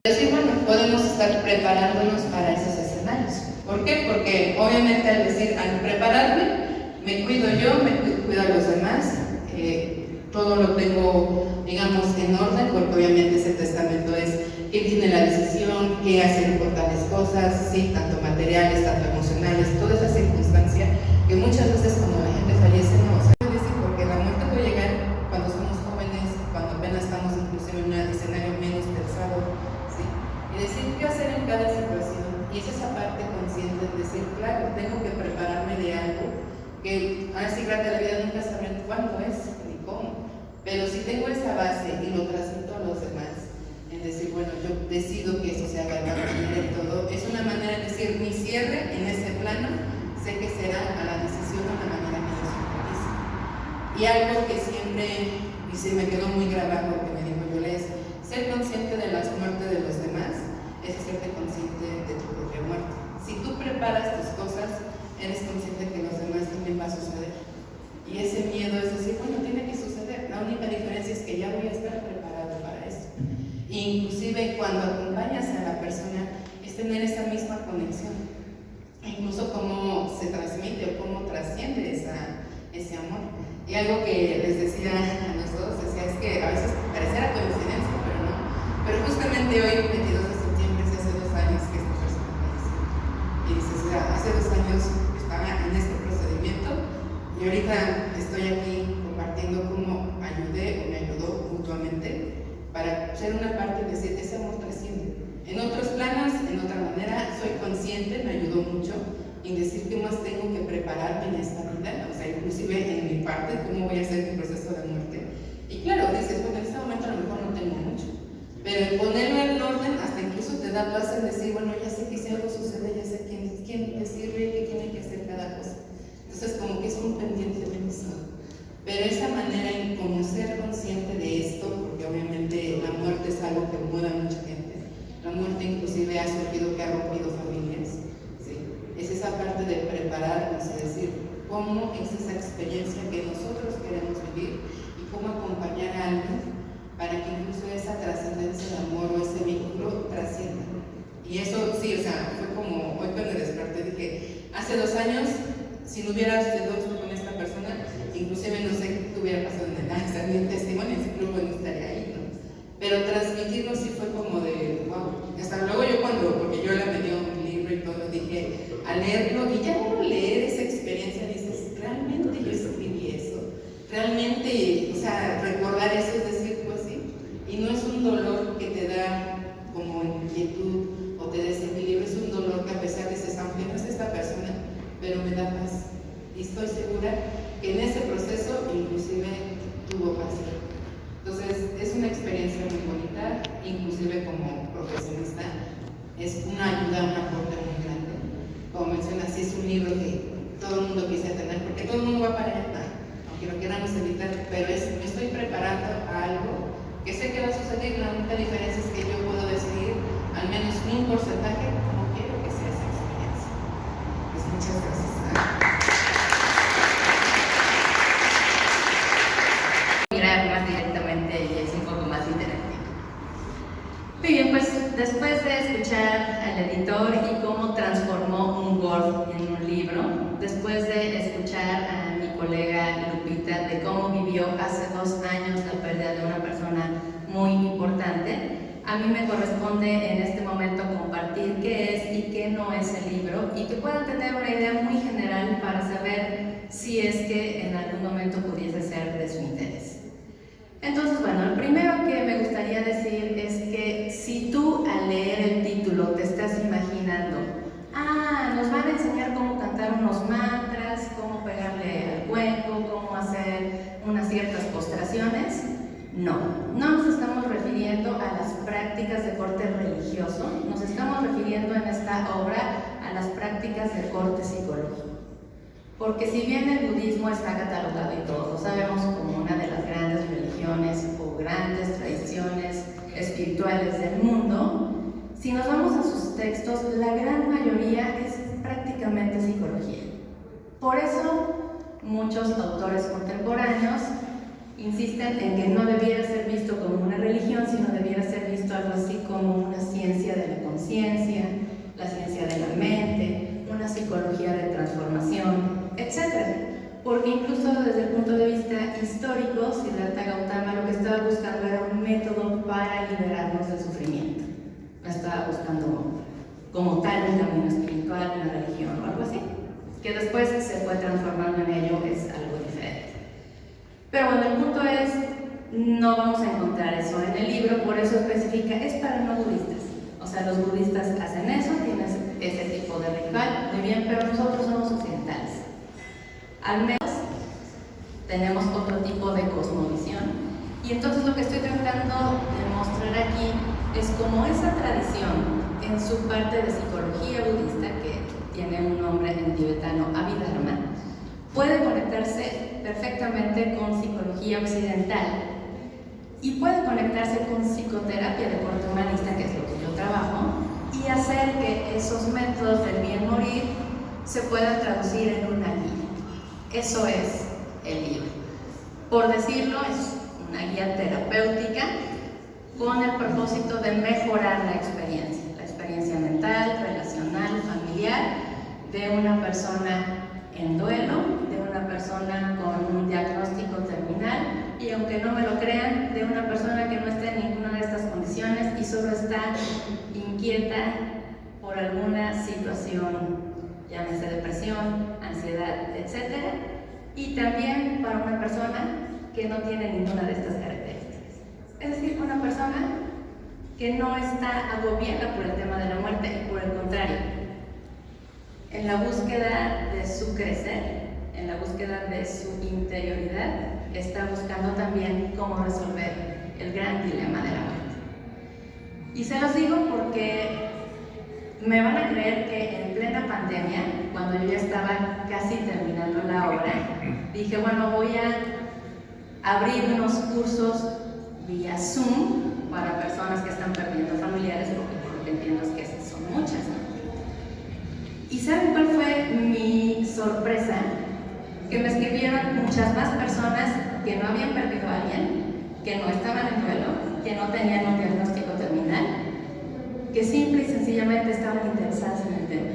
Sí, bueno, podemos estar preparándonos para esos escenarios. ¿Por qué? Porque obviamente al prepararme, me cuido yo, cuido a los demás, todo lo tengo, digamos, en orden, porque obviamente ese testamento es quién tiene la decisión, qué hacer por tales cosas, sí, tanto materiales, tanto emocionales, toda esa circunstancia que muchas veces cuando la gente fallece no sabe decir, porque la muerte puede llegar cuando somos jóvenes, cuando apenas estamos inclusive en un escenario menos pensado, ¿sí? Y decir qué hacer en cada situación, y es esa parte consciente de decir, claro, tengo que prepararme de algo que ahora sí, grata la vida, nunca sabrán cuándo es ni cómo, pero si tengo esa base y lo transmito a los demás, en decir, bueno, yo decido que eso se haga de la manera y todo, es una manera de decir, mi cierre en ese plano, sé que será a la decisión o a la manera que Dios autorice. Y algo que siempre, y se me quedó muy grabado, que me dijo Yola, es ser consciente de las muertes de los demás, es hacerte consciente de tu propia muerte. Si tú preparas tus cosas, eres consciente que los demás también va a suceder. Y ese miedo es decir, bueno, tiene que suceder. La única diferencia es que ya voy a estar preparado para esto. Inclusive cuando acompañas a la persona, es tener esa misma conexión. Incluso cómo se transmite o cómo trasciende ese amor. Y algo que les decía a nosotros, decía, es que a veces pareciera coincidencia, pero no. Pero justamente hoy, 22 de septiembre, hace 2 años que esta persona falleció. Y dices, o sea, hace 2 años estaba en este procedimiento y ahorita estoy aquí compartiendo cómo ayudé o me ayudó mutuamente para ser una parte de decir, ese amor trasciende. En otros planos, en otra manera, soy consciente, me ayudó mucho en decir qué más tengo que prepararme en esta vida, o sea, inclusive en mi parte, cómo voy a hacer mi proceso de muerte. Y claro, dices, bueno, en este momento a lo mejor no tengo mucho, pero el ponerlo en orden hasta incluso te da paz en decir, bueno, ya sé que si algo sucede, ya sé quién te sirve, qué tiene que hacer cada cosa. Entonces, como que es un pendiente bendición. Pero esa manera en como ser consciente de esto, porque obviamente la muerte es algo que mueve a mucha gente. La muerte inclusive ha surgido que ha rompido familias. ¿Sí? Es esa parte de prepararnos y decir cómo es esa experiencia que nosotros queremos vivir y cómo acompañar a alguien para que incluso esa trascendencia de amor o ese vínculo trascienda. Y eso sí, o sea, fue como hoy cuando desperté dije, hace 2 años, si no hubiera sido con esta persona, inclusive no sé qué hubiera pasado en el testimonio, incluso no estaría ahí, ¿no? Pero transmitirlo sí fue como de, wow. Hasta luego yo porque yo le metí un libro y todo, dije, al leerlo, y ya uno leer esa experiencia, dices, realmente yo escribí eso, realmente, o sea, recordar eso es decir, pues sí, y no es un dolor que te da como inquietud o te desequilibra, es un dolor que a pesar de que aunque no es esta persona, pero me da paz. Y estoy segura que en ese proceso inclusive tuvo paz. Entonces es una experiencia muy bonita, inclusive como profesionista, es una ayuda, un aporte muy grande. Como mencionas, sí es un libro que todo el mundo quisiera tener, porque todo el mundo va para allá, aunque lo queramos evitar, pero me estoy preparando a algo que sé que va a suceder. La única diferencia es que yo puedo decidir al menos un porcentaje cómo quiero que sea esa experiencia. Pues muchas gracias. Más directamente y es un poco más interactivo. Muy bien, pues después de escuchar al editor y cómo transformó un Word en un libro, después de escuchar a mi colega Lupita de cómo vivió hace 2 años la pérdida de una persona muy importante, a mí me corresponde en este momento compartir qué es y qué no es el libro y que puedan tener una idea muy general para saber si es que en algún momento pudiese ser de su interés. Entonces, bueno, lo primero que me gustaría decir es que si tú al leer el título te estás imaginando, nos van a enseñar cómo cantar unos mantras, cómo pegarle al cuenco, cómo hacer unas ciertas postraciones, no nos estamos refiriendo a las prácticas de corte religioso, nos estamos refiriendo en esta obra a las prácticas de corte psicológico. Porque si bien el budismo está catalogado, y todos lo sabemos, como una de las grandes religiones o grandes tradiciones espirituales del mundo, si nos vamos a sus textos, la gran mayoría es prácticamente psicología. Por eso, muchos autores contemporáneos insisten en que no debiera ser visto como una religión, sino debiera ser visto algo así como una ciencia porque incluso desde el punto de vista histórico, Siddhartha Gautama lo que estaba buscando era un método para liberarnos del sufrimiento. No estaba buscando como tal un camino espiritual, una religión o algo así, que después se fue transformando en ello, es algo diferente. Pero bueno, el punto es, no vamos a encontrar eso en el libro, por eso especifica, es para no budistas. O sea, los budistas hacen eso, tienen ese tipo de ritual, muy bien, pero nosotros somos occidentales. Al menos tenemos otro tipo de cosmovisión. Y entonces lo que estoy tratando de mostrar aquí es cómo esa tradición, en su parte de psicología budista, que tiene un nombre en tibetano, Abhidharma, puede conectarse perfectamente con psicología occidental y puede conectarse con psicoterapia de corte humanista, que es lo que yo trabajo, y hacer que esos métodos del bien morir se puedan traducir en una guía. Eso es el libro. Por decirlo, es una guía terapéutica con el propósito de mejorar la experiencia mental, relacional, familiar de una persona en duelo, de una persona con un diagnóstico terminal y, aunque no me lo crean, de una persona que no está en ninguna de estas condiciones y solo está inquieta por alguna situación, llámese depresión, ansiedad, etc. Y también para una persona que no tiene ninguna de estas características. Es decir, una persona que no está agobiada por el tema de la muerte y, por el contrario, en la búsqueda de su crecer, en la búsqueda de su interioridad, está buscando también cómo resolver el gran dilema de la muerte. Y se los digo porque me van a creer que en plena pandemia, cuando yo ya estaba casi terminando la obra, dije, bueno, voy a abrir unos cursos vía Zoom para personas que están perdiendo familiares, porque por lo que entiendo es que son muchas, ¿no? ¿Y saben cuál fue mi sorpresa? Que me escribieron muchas más personas que no habían perdido a alguien, que no estaban en duelo, que no tenían un diagnóstico terminal, que simple y sencillamente estaban interesadas en el tema.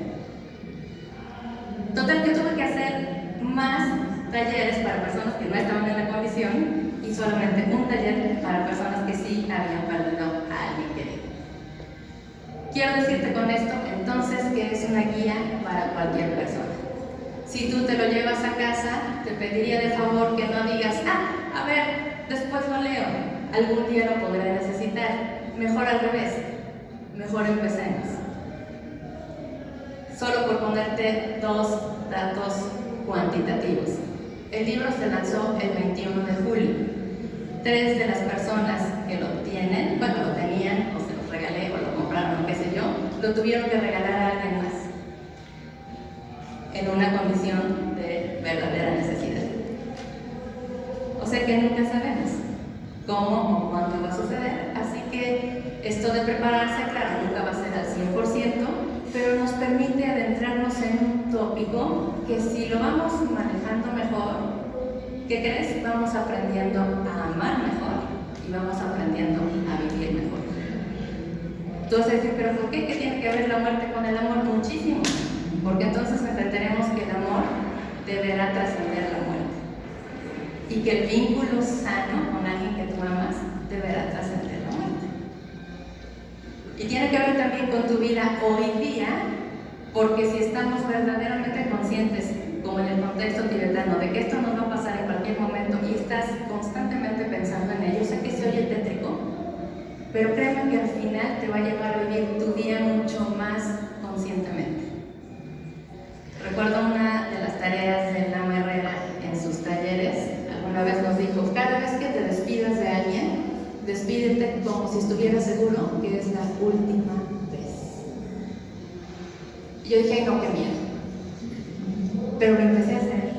Total, que tuve que hacer más talleres para personas que no estaban en la condición y solamente un taller para personas que sí habían perdido a alguien querido. Quiero decirte con esto, entonces, que es una guía para cualquier persona. Si tú te lo llevas a casa, te pediría de favor que no digas, a ver, después lo leo, algún día lo podré necesitar. Mejor al revés, mejor empecemos. Solo por ponerte dos datos cuantitativos. El libro se lanzó el 21 de julio. 3 de las personas que lo tienen, bueno, lo tenían, o se los regalé, o lo compraron, o qué sé yo, lo tuvieron que regalar a alguien más, en una condición de verdadera necesidad. O sea que nunca sabemos cómo o cuándo va a suceder, así que esto de prepararse, claro, nunca va a ser al 100%, pero nos permite adentrarnos en un tópico que, si lo vamos manejando mejor, ¿qué crees? Vamos aprendiendo a amar mejor y vamos aprendiendo a vivir mejor. Entonces, ¿pero por qué? ¿Qué tiene que ver la muerte con el amor? Muchísimo. Porque entonces entenderemos que el amor deberá trascender la muerte y que el vínculo sano con alguien que tú amas deberá trascender la muerte. Y tiene que ver también con tu vida hoy día, porque si estamos verdaderamente conscientes, como en el contexto tibetano, de que esto nos va a pasar en cualquier momento y estás constantemente pensando en ello, sé que se oye tétrico, pero créeme que al final te va a llevar a vivir tu día mucho más conscientemente. Recuerdo una de las tareas de Lama Herrera en sus talleres, alguna vez nos dijo, cada vez que te despidas de alguien, despídete como si estuvieras seguro que es la última vez. Y yo dije, no, qué miedo. Pero lo empecé a hacer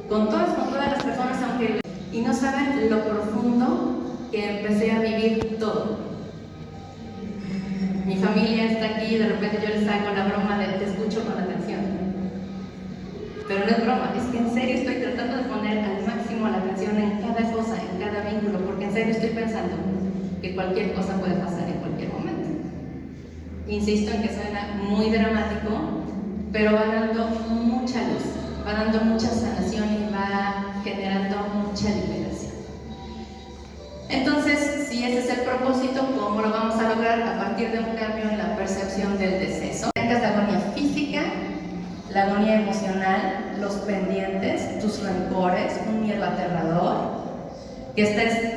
con todas las personas, aunque y no saben lo profundo que empecé a vivir todo. Mi familia está aquí y de repente yo les hago la broma de te escucho con atención, pero no es broma, es que en serio estoy tratando de poner al máximo la atención en cada cosa, en cada vínculo, porque en serio estoy pensando que cualquier cosa puede pasar en cualquier momento. Insisto en que suena muy dramático, pero va dando mucha luz, va dando mucha sanación y va generando mucha liberación. Entonces, si ese es el propósito, ¿cómo lo vamos a lograr? A partir de un cambio en la percepción del deceso. Tengas la agonía física, la agonía emocional, los pendientes, tus rencores, un miedo aterrador, que estés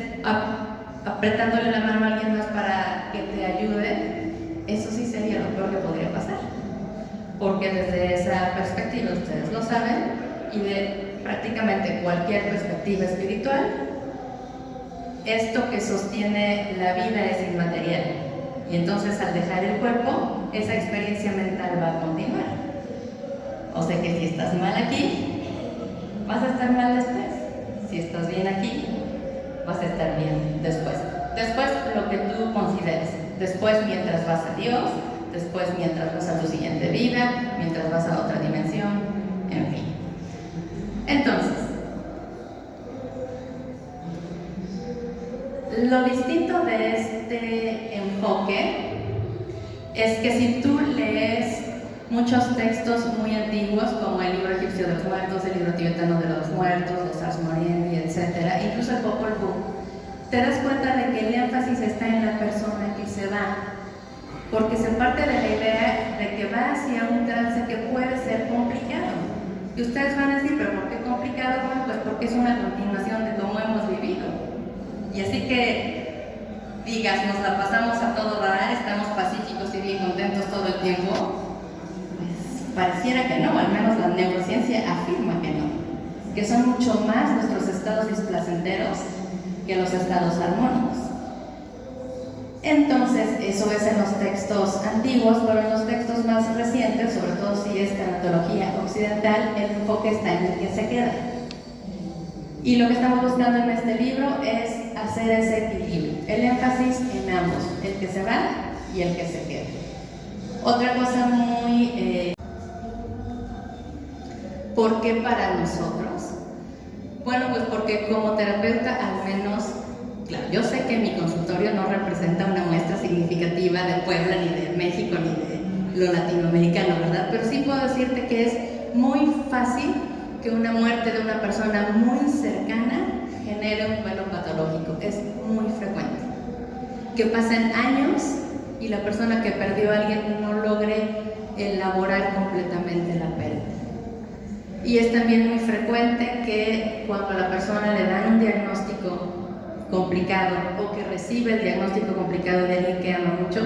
apretándole la mano a alguien más para que te ayude, eso sí sería lo peor que podría pasar. Porque desde esa perspectiva, ustedes lo saben, y de prácticamente cualquier perspectiva espiritual, esto que sostiene la vida es inmaterial. Y entonces al dejar el cuerpo, esa experiencia mental va a continuar. O sea que si estás mal aquí, vas a estar mal después. Si estás bien aquí, vas a estar bien después. Después lo que tú consideres. Después mientras vas a Dios, después mientras vas a tu siguiente vida, mientras vas a otra dimensión, en fin. Entonces, lo distinto de este enfoque es que si tú lees muchos textos muy antiguos, como el libro egipcio de los muertos, el libro tibetano de los muertos, los Ars Moriendi, etc., incluso el Popol Vuh, te das cuenta de que el énfasis está en la persona que se va, porque se parte de la idea de que va hacia un trance que puede ser complicado. Y ustedes van a decir, ¿pero por qué complicado? Bueno, pues porque es una continuación de cómo hemos vivido. Y así que digas, nos la pasamos a todo dar, estamos pacíficos y bien contentos todo el tiempo, pues pareciera que no, al menos la neurociencia afirma que no, que son mucho más nuestros estados displacenteros que los estados armónicos. Entonces, eso es en los textos antiguos, pero en los textos más recientes, sobre todo si es tanatología occidental, el enfoque está en el que se queda. Y lo que estamos buscando en este libro es hacer ese equilibrio, el énfasis en ambos, el que se va y el que se queda. Otra cosa muy... ¿por qué para nosotros? Bueno, pues porque como terapeuta, al menos, claro, yo sé que mi consultorio no representa una muestra significativa de Puebla, ni de México, ni de lo latinoamericano, ¿verdad? Pero sí puedo decirte que es muy fácil que una muerte de una persona muy cercana genere un duelo patológico. Es muy frecuente. Que pasen años y la persona que perdió a alguien no logre elaborar completamente la pérdida. Y es también muy frecuente que cuando a la persona le dan un diagnóstico complicado o que recibe el diagnóstico complicado de alguien que ama mucho,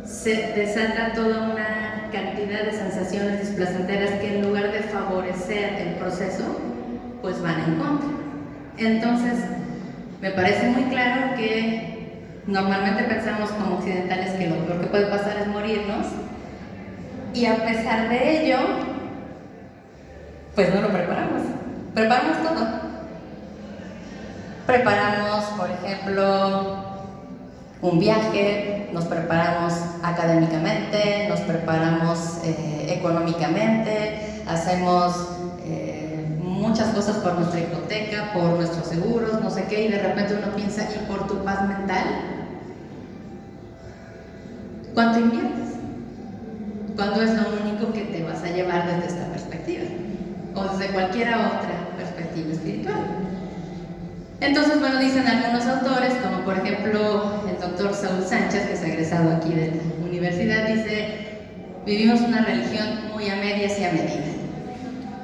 se desata toda una cantidad de sensaciones displacenteras que en lugar de favorecer el proceso, pues van en contra. Entonces, me parece muy claro que normalmente pensamos como occidentales que lo peor que puede pasar es morirnos, y a pesar de ello, pues no lo preparamos. Preparamos todo. Preparamos, por ejemplo, un viaje, nos preparamos académicamente, nos preparamos económicamente, hacemos muchas cosas por nuestra hipoteca, por nuestros seguros, no sé qué, y de repente uno piensa, ¿y por tu paz mental? ¿Cuánto inviertes? ¿Cuándo es lo único que te vas a llevar desde esta perspectiva? O desde cualquier otra perspectiva espiritual. Entonces, bueno, dicen algunos autores, como por ejemplo el doctor Saúl Sánchez, que es egresado aquí de la universidad, dice: vivimos una religión muy a medias y a medida.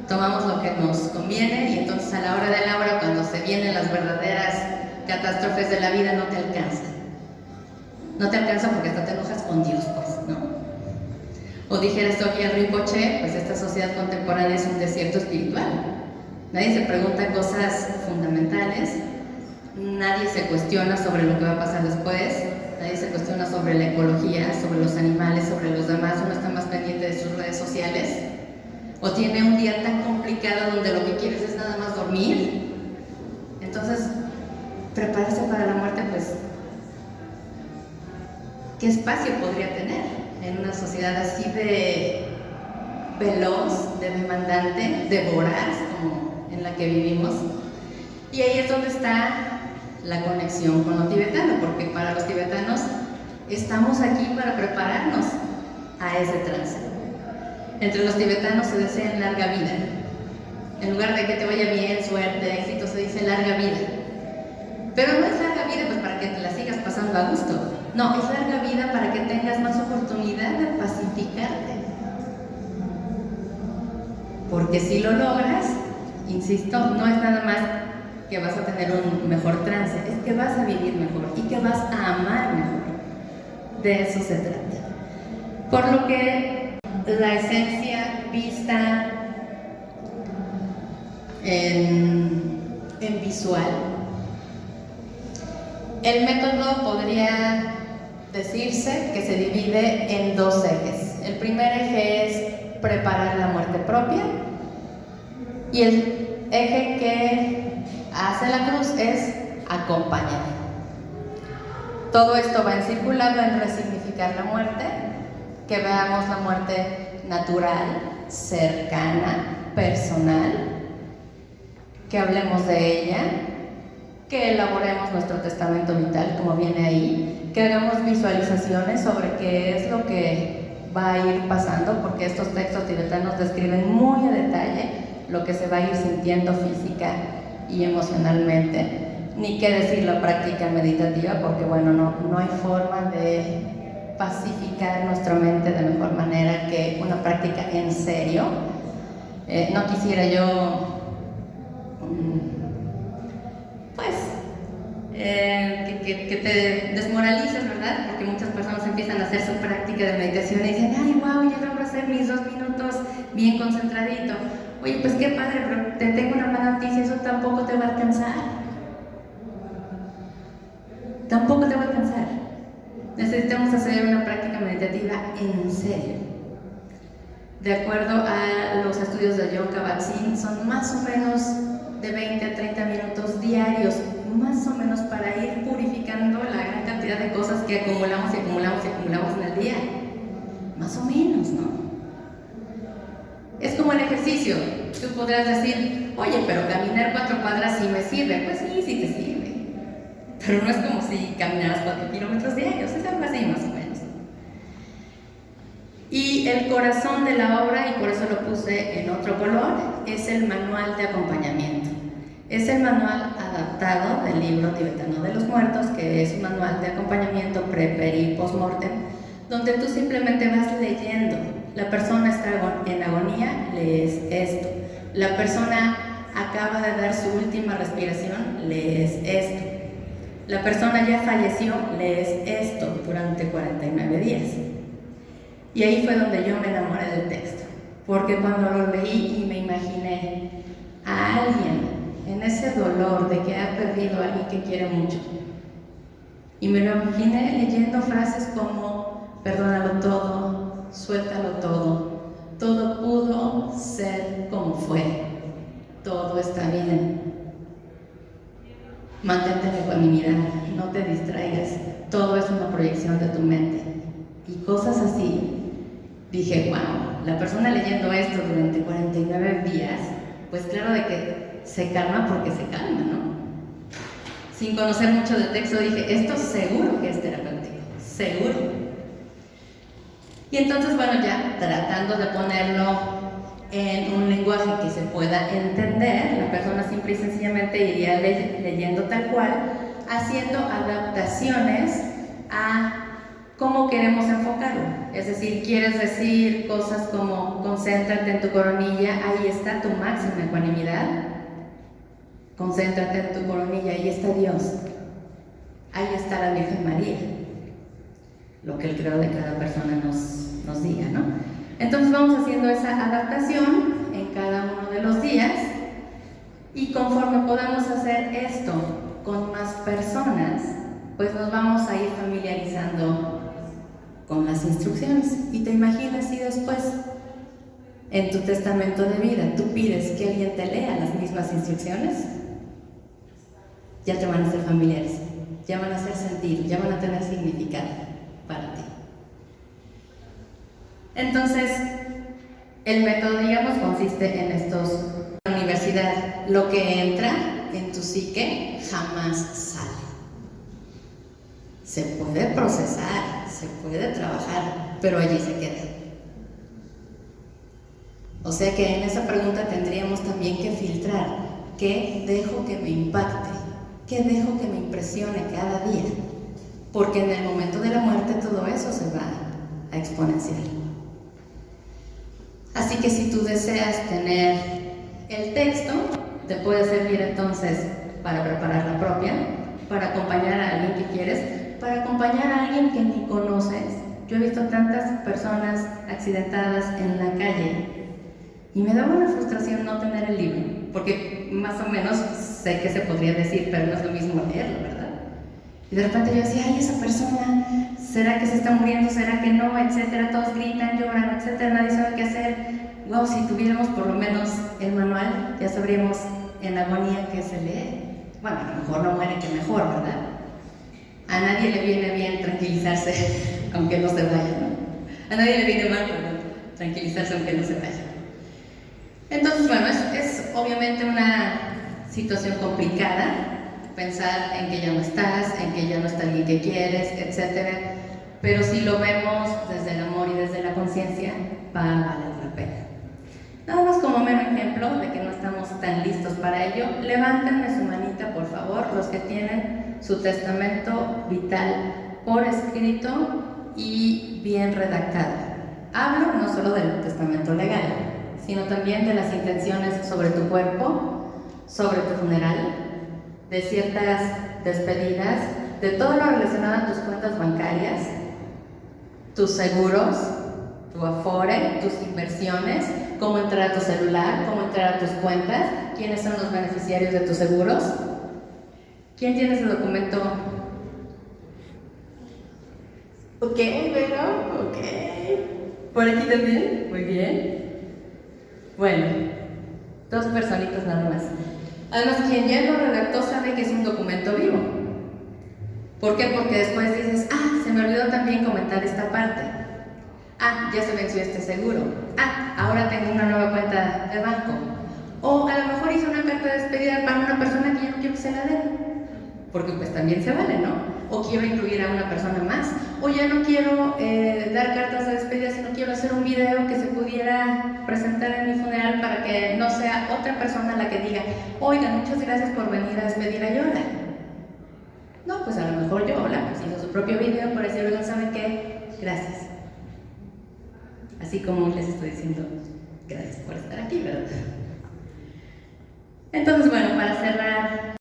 Tomamos lo que nos conviene y entonces a la hora de la hora, cuando se vienen las verdaderas catástrofes de la vida, no te alcanza. No te alcanza porque hasta te enojas con Dios, pues, ¿no? O dijera Sogyal Rinpoche, pues esta sociedad contemporánea es un desierto espiritual. Nadie se pregunta cosas fundamentales, nadie se cuestiona sobre lo que va a pasar después, nadie se cuestiona sobre la ecología, sobre los animales, sobre los demás. Uno está más pendiente de sus redes sociales, o tiene un día tan complicado donde lo que quieres es nada más dormir. Entonces, prepararse para la muerte, pues, ¿qué espacio podría tener en una sociedad así de veloz, de demandante, de voraz, como en la que vivimos? Y ahí es donde está la conexión con lo tibetano, porque para los tibetanos estamos aquí para prepararnos a ese trance. Entre los tibetanos se desean larga vida, En lugar de que te vaya bien, suerte, éxito, se dice larga vida. Pero no es larga vida pues para que te la sigas pasando a gusto. No, es larga vida para que tengas más oportunidad de pacificarte. Porque si lo logras, insisto, no es nada más que vas a tener un mejor trance, es que vas a vivir mejor y que vas a amar mejor. De eso se trata. Por lo que la esencia vista en visual, el método podría decirse que se divide en dos ejes. El primer eje es preparar la muerte propia y el eje que hace la cruz es acompañar. Todo esto va encirculado en resignificar la muerte, que veamos la muerte natural, cercana, personal, que hablemos de ella, que elaboremos nuestro testamento vital, como viene ahí, que hagamos visualizaciones sobre qué es lo que va a ir pasando, porque estos textos tibetanos describen muy a detalle lo que se va a ir sintiendo física y emocionalmente. Ni qué decir la práctica meditativa, porque bueno, no hay forma de pacificar nuestra mente de mejor manera que una práctica en serio. No quisiera yo que te desmoralices, ¿verdad? Porque muchas personas empiezan a hacer su práctica de meditación y dicen, ay, wow, ya logro hacer mis 2 minutos bien concentradito. Oye, pues qué padre, pero te tengo una mala noticia, eso tampoco te va a alcanzar. Tampoco te va a alcanzar. Necesitamos hacer una práctica meditativa en serio. De acuerdo a los estudios de John Kabat-Zinn, son más o menos de 20 a 30 minutos diarios, más o menos, para ir purificando la gran cantidad de cosas que acumulamos y acumulamos y acumulamos en el día. Más o menos, ¿no? Es como el ejercicio. Tú podrás decir, oye, pero caminar 4 cuadras sí me sirve. Pues sí, sí te sirve. Pero no es como si caminaras 4 kilómetros diarios, es algo así más o menos. Y el corazón de la obra, y por eso lo puse en otro color, es el manual de acompañamiento. Es el manual adaptado del libro tibetano de los muertos, que es un manual de acompañamiento pre, peri y post-mortem, donde tú simplemente vas leyendo. La persona está en agonía, lees esto. La persona acaba de dar su última respiración, lees esto. La persona ya falleció, lees esto durante 49 días. Y ahí fue donde yo me enamoré del texto, porque cuando lo leí y me imaginé a alguien en ese dolor de que ha perdido a alguien que quiere mucho, y me lo imaginé leyendo frases como perdónalo todo, suéltalo todo, todo pudo ser como fue, todo está bien, mantente en ecuanimidad, no te distraigas, todo es una proyección de tu mente, y cosas así. Dije, wow, la persona leyendo esto durante 49 días, pues claro de que se calma porque se calma, ¿no? Sin conocer mucho del texto dije, esto seguro que es terapéutico, seguro. Y entonces, bueno, ya tratando de ponerlo en un lenguaje que se pueda entender, la persona simple y sencillamente iría leyendo tal cual, haciendo adaptaciones a cómo queremos enfocarlo. Es decir, quieres decir cosas como concéntrate en tu coronilla, ahí está tu máxima ecuanimidad. Concéntrate en tu coronilla, ahí está Dios, ahí está la Virgen María, lo que el creador de cada persona nos diga, ¿no? Entonces vamos haciendo esa adaptación en cada uno de los días, y conforme podamos hacer esto con más personas, pues nos vamos a ir familiarizando con las instrucciones. Y te imaginas si después en tu testamento de vida tú pides que alguien te lea las mismas instrucciones, ya te van a ser familiares, ya van a hacer sentido, ya van a tener significado para ti. Entonces, el método, digamos, consiste en estos. En la universidad, lo que entra en tu psique jamás sale. Se puede procesar, se puede trabajar, pero allí se queda. O sea que en esa pregunta tendríamos también que filtrar qué dejo que me impacte, qué dejo que me impresione cada día, porque en el momento de la muerte todo eso se va a exponenciar. Así que si tú deseas tener el texto, te puede servir entonces para preparar la propia, para acompañar a alguien que quieres, para acompañar a alguien que ni conoces. Yo he visto tantas personas accidentadas en la calle y me daba una frustración no tener el libro, porque más o menos sé que se podría decir, pero no es lo mismo leerlo, ¿verdad? Y de repente yo decía, ay, esa persona, ¿será que se está muriendo? ¿Será que no? Etcétera, todos gritan, lloran, etcétera, nadie sabe qué hacer. Wow, si tuviéramos por lo menos el manual, ya sabríamos en agonía qué se lee. Bueno, a lo mejor no muere, que mejor, ¿verdad? A nadie le viene bien tranquilizarse, aunque no se vaya, ¿no? A nadie le viene mal, perdón, tranquilizarse aunque no se vaya. Entonces, bueno, es obviamente una situación complicada, pensar en que ya no estás, en que ya no está alguien que quieres, etcétera. Pero si lo vemos desde el amor y desde la conciencia, va a valer la pena. Nada más como mero ejemplo de que no estamos tan listos para ello, levántenme su manita, por favor, los que tienen su testamento vital por escrito y bien redactado. Hablo no solo del testamento legal, sino también de las intenciones sobre tu cuerpo, sobre tu funeral, de ciertas despedidas, de todo lo relacionado a tus cuentas bancarias, tus seguros, tu afore, tus inversiones, cómo entrar a tu celular, cómo entrar a tus cuentas, quiénes son los beneficiarios de tus seguros. ¿Quién tiene ese documento? Ok, Vero, ok. ¿Por aquí también? Muy bien. Bueno, 2 personitas nada más. Además, quien ya lo redactó sabe que es un documento vivo. ¿Por qué? Porque después dices, se me olvidó también comentar esta parte. Ya se venció este seguro. Ahora tengo una nueva cuenta de banco. O a lo mejor hice una carta de despedida para una persona que yo no quiero que se la den. Porque pues también se vale, ¿no? O quiero incluir a una persona más. O ya no quiero dar cartas de despedida, sino quiero hacer un video que se pudiera presentar en mi funeral para que no sea otra persona la que diga, oigan, muchas gracias por venir a despedir a Yola. No, pues a lo mejor Yola pues hizo su propio video para decir, oigan, ¿saben qué? Gracias. Así como les estoy diciendo, gracias por estar aquí, ¿verdad? Entonces, bueno, para cerrar